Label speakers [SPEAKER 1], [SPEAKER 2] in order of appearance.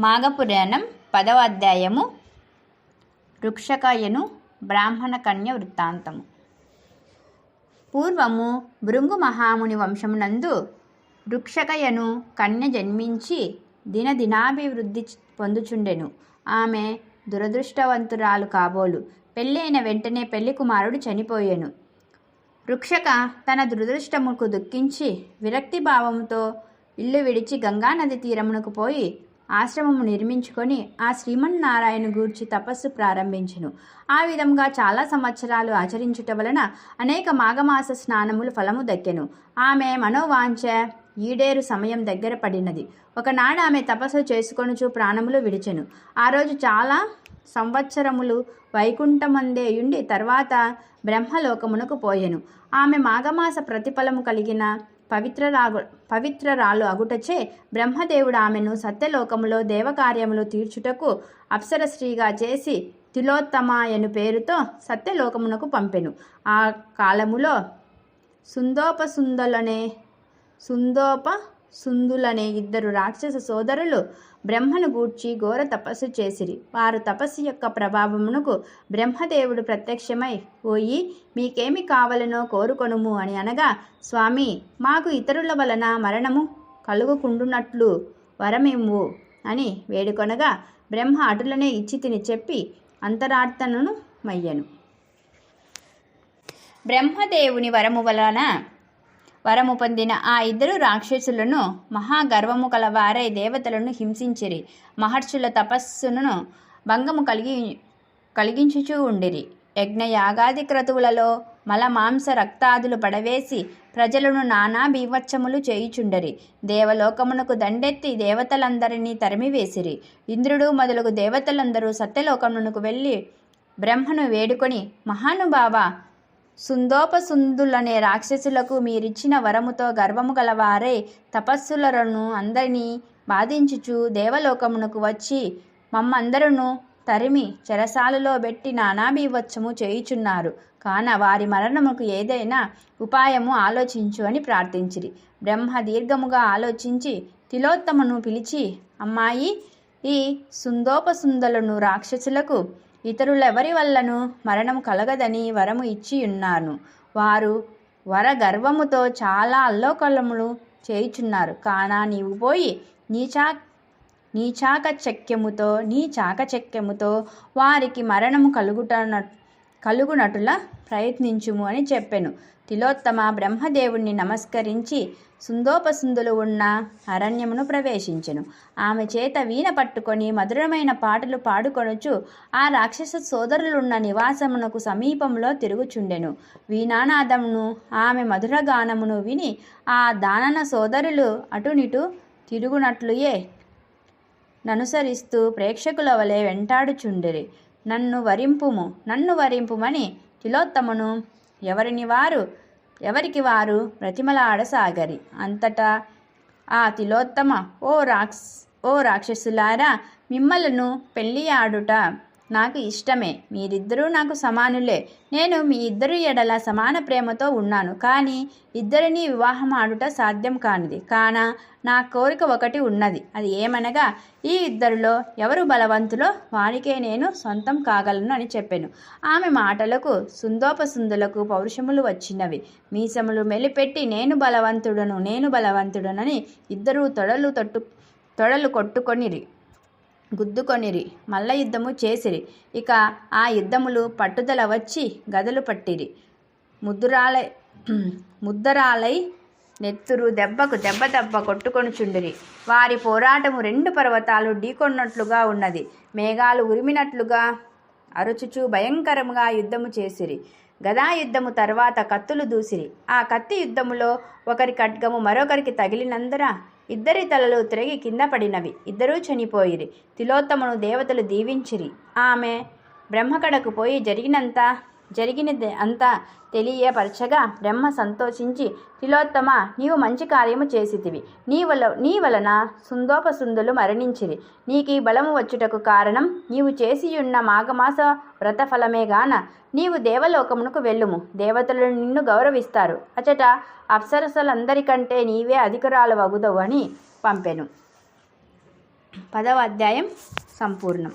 [SPEAKER 1] మాఘపురాణం 10వ అధ్యాయము రుక్షకయను బ్రాహ్మణ కన్య వృత్తాంతము. పూర్వము భృంగు మహాముని వంశమునందు రుక్షకయను కన్య జన్మించి దినదినాభివృద్ధి పొందుచుండెను. ఆమె దురదృష్టవంతురాలు కాబోలు. పెళ్ళైన వెంటనే పెళ్లి కుమారుడు చనిపోయెను. రుక్షక తన దురదృష్టముకు దుఃఖించి విరక్తి భావముతో ఇల్లు విడిచి గంగానది తీరమునకు పోయి ఆశ్రమము నిర్మించుకొని ఆ శ్రీమన్నారాయణ గూర్చి తపస్సు ప్రారంభించెను. ఆ విధంగా చాలా సంవత్సరాలు ఆచరించుట వలన అనేక మాఘమాస స్నానములు ఫలము దక్కెను. ఆమె మనోవాంఛ ఈడేరు సమయం దగ్గర పడినది. ఒకనాడు ఆమె తపస్సు చేసుకొనుచు ప్రాణములు విడిచెను. ఆ రోజు చాలా సంవత్సరములు వైకుంఠమందేయుండి తర్వాత బ్రహ్మలోకమునకు పోయెను. ఆమె మాఘమాస ప్రతిఫలము కలిగిన పవిత్రరాలు అగుటచే బ్రహ్మదేవుడు ఆమెను సత్యలోకములో దేవకార్యములు తీర్చుటకు అప్సరశ్రీగా చేసి తిలోత్తమాయను పేరుతో సత్యలోకమునకు పంపెను. ఆ కాలములో సుందోపసుందులనే ఇద్దరు రాక్షస సోదరులు బ్రహ్మను గూర్చి ఘోర తపస్సు చేసిరి. వారు తపస్సు యొక్క ప్రభావమునకు బ్రహ్మదేవుడు ప్రత్యక్షమై, ఓయి మీకేమి కావలనో కోరుకొనుము అని అనగా, స్వామి, మాకు ఇతరుల వలన మరణము కలుగుకుండునట్లు వరమిమ్ము అని వేడుకొనగా, బ్రహ్మ అటులనే ఇచ్చి తిని చెప్పి అంతరార్థనను మయ్యను. బ్రహ్మదేవుని వరము పొందిన ఆ ఇద్దరు రాక్షసులను మహాగర్వము కలవారై దేవతలను హింసించిరి. మహర్షుల తపస్సును భంగము కలిగించుచూ ఉండిరి. యజ్ఞయాగాది క్రతువులలో మలమాంస రక్తాదులు పడవేసి ప్రజలను నానా బీభత్సములు చేయుచుండరి. దేవలోకమునకు దండెత్తి దేవతలందరినీ తరిమివేసిరి. ఇంద్రుడు మొదలగు దేవతలందరూ సత్యలోకమునకు వెళ్ళి బ్రహ్మను వేడుకొని, మహానుభావ, సుందోపసుందులనే రాక్షసులకు మీరిచ్చిన వరముతో గర్వము గలవారే తపస్సులను అందరినీ బాధించుచు దేవలోకమునకు వచ్చి మమ్మందరూ తరిమి చెరసాలలో పెట్టి నానాబీవత్సము చేయుచున్నారు. కాన వారి మరణముకు ఏదైనా ఉపాయము ఆలోచించు అని ప్రార్థించిరి. బ్రహ్మ దీర్ఘముగా ఆలోచించి తిలోత్తమను పిలిచి, అమ్మాయి, ఈ సుందోపసుందులను రాక్షసులకు ఇతరులెవరి వల్లను మరణము కలగదని వరము ఇచ్చి ఉన్నాను. వారు వర గర్వముతో చాలా అల్లోకల్లములు చేయుచున్నారు. కానా నీవు పోయి నీ చాకచక్యముతో వారికి మరణము కలుగునటులా ప్రయత్నించుము అని చెప్పెను. తిలోత్తమ బ్రహ్మదేవుణ్ణి నమస్కరించి సుందోపసుందులు ఉన్న అరణ్యమును ప్రవేశించెను. ఆమె చేత వీణ పట్టుకొని మధురమైన పాటలు పాడుకొనుచు ఆ రాక్షస సోదరులున్న నివాసమునకు సమీపంలో తిరుగుచుండెను. వీణానాదమును ఆమె మధురగానమును విని ఆ దానన సోదరులు అటునిటు తిరుగునట్లుయే ననుసరిస్తూ ప్రేక్షకుల వలె వెంటాడుచుండిరి. నన్ను వరింపుమని తిలోత్తమను ఎవరికి వారు బ్రతిమలాడసాగరి. అంతటా ఆ తిలోత్తమ, ఓ రాక్షసులారా, మిమ్మలను పెళ్లి ఆడుట నాకు ఇష్టమే. మీరిద్దరూ నాకు సమానులే. నేను మీ ఇద్దరు ఎడల సమాన ప్రేమతో ఉన్నాను. కానీ ఇద్దరినీ వివాహం ఆడుట సాధ్యం కానిది. కాన నా కోరిక ఒకటి ఉన్నది. అది ఏమనగా, ఈ ఇద్దరిలో ఎవరు బలవంతులో వారికే నేను సొంతం కాగలను అని చెప్పెను. ఆమె మాటలకు సుందోపసుందులకు పౌరుషములు వచ్చినవి. మీసములు మెలిపెట్టి నేను బలవంతుడనని ఇద్దరూ తొడలు కొట్టుకొనిరి, గుద్దుకొనిరి, మల్ల యుద్ధము చేసిరి. ఇక ఆ యుద్ధములు పట్టుదల వచ్చి గదలు పట్టిరి. ముద్దరాలై నెత్తురు దెబ్బకు దెబ్బ కొట్టుకొనుచుండిరి. వారి పోరాటము 2 పర్వతాలు ఢీకొన్నట్లుగా ఉన్నది. మేఘాలు ఉరిమినట్లుగా అరుచుచూ భయంకరముగా యుద్ధము చేసిరి. గదా యుద్ధము తర్వాత కత్తులు దూసిరి. ఆ కత్తి యుద్ధములో ఒకరి ఖడ్గము మరొకరికి తగిలినందున ఇద్దరి తలలు తిరిగి కింద పడినవి. ఇద్దరూ చనిపోయిరి. తిలోత్తమను దేవతలు దీవించిరి. ఆమె బ్రహ్మకడకు పోయి జరిగినది అంతా తెలియపరచగా బ్రహ్మ సంతోషించి, తిలోత్తమ, నీవు మంచి కార్యము చేసితివి. నీ వలన సుందోపసుందులు మరణించిరి. నీకు ఈ బలము వచ్చుటకు కారణం నీవు చేసియున్న మాఘమాస వ్రతఫలమేగాన నీవు దేవలోకమునకు వెళ్ళుము. దేవతలు నిన్ను గౌరవిస్తారు. అచట అప్సరసలందరికంటే నీవే అధికురాలు వగుదవు అని పంపెను. 10వ అధ్యాయం సంపూర్ణం.